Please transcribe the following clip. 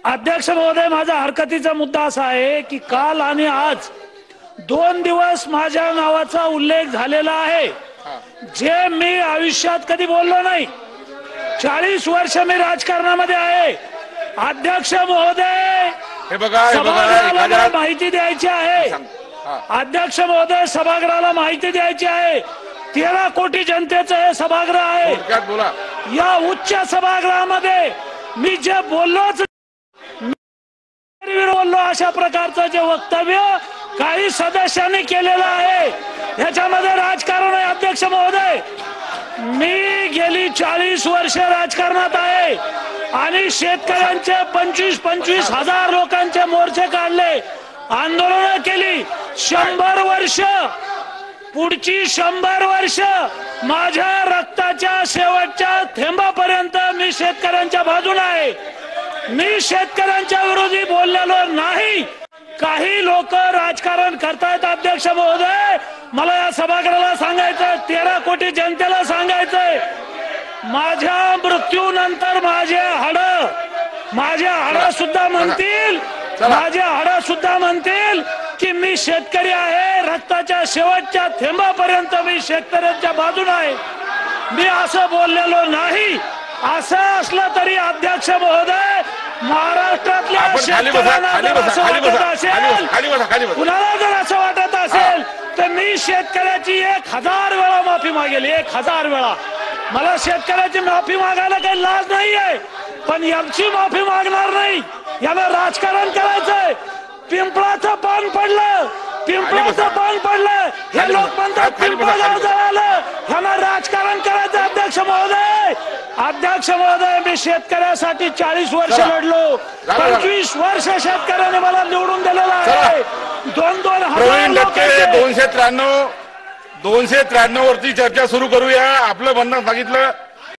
अध्यक्ष महोदय, माझा हरकतीचा मुद्दा असा आहे की काल आणि आज 2 दिवस माझ्या नावाचा उल्लेख झालेला आहे, जे मी आयुष्यात कधी बोललो नाही। 40 वर्ष मी राजकारणामध्ये आहे। अध्यक्ष महोदय, हे बघा सभागृहाला माहिती द्यायची आहे। अध्यक्ष महोदय, सभागृहाला माहिती द्यायची आहे। 13 कोटी जनतेचं हे सभागृह आहे। बोला, या उच्च सभागृहामध्ये मी जे बोललोच बोललो, अशा प्रकारचं जे वक्तव्य काही सदस्यांनी केलेलं आहे, याच्यामध्ये राजकारण आहे। अध्यक्ष महोदय, मी गेली 40 वर्ष राजकारणात आहे आणि शेतकऱ्यांचे 25-25 हजार लोकांचे मोर्चे काढले, आंदोलन केली। 100 वर्ष, पुढची 100 वर्ष माझ्या रक्ताच्या शेवटच्या थेंबापर्यंत मी शेतकऱ्यांच्या बाजूला आहे। मी शेतकऱ्यांच्या विरोधी बोललेलो नाही। काही लोक राजकारण करतायत। अध्यक्ष महोदय, मला या सभागृहाला सांगायचं, 13 कोटी जनतेला सांगायचंय, माझ्या मृत्यूनंतर माझे हाड सुद्धा म्हणतील, की मी शेतकरी आहे। रक्ताच्या शेवटच्या थेंबापर्यंत मी शेतकऱ्यांच्या बाजूला आहे। मी असं बोललेलो नाही। असं असलं तरी अध्यक्ष महोदय, महाराष्ट्रातल्या शेतकऱ्यांना जर असं वाटत असेल, कुणाला जर असं वाटत असेल, तर मी शेतकऱ्याची 1000 वेळा माफी मागेल। 1000 वेळा मला शेतकऱ्याची माफी मागायला काही लाज नाहीये, पण यांची माफी मागणार नाही। याला राजकारण करायचंय। पिंपळाचं पान पडलं, हे लोक म्हणतात पिंपळगाव जळालं, ह्यांना राजकारण करायचं। अध्यक्ष महोदय, मी शेतकऱ्यासाठी 40 वर्ष लढलो। 25 वर्ष शेतकऱ्याने मला निवडून दिलेला आहे। 2-2 हजार लोक 293 वरती चर्चा सुरू करूया। आपलं म्हणणं सांगितलं।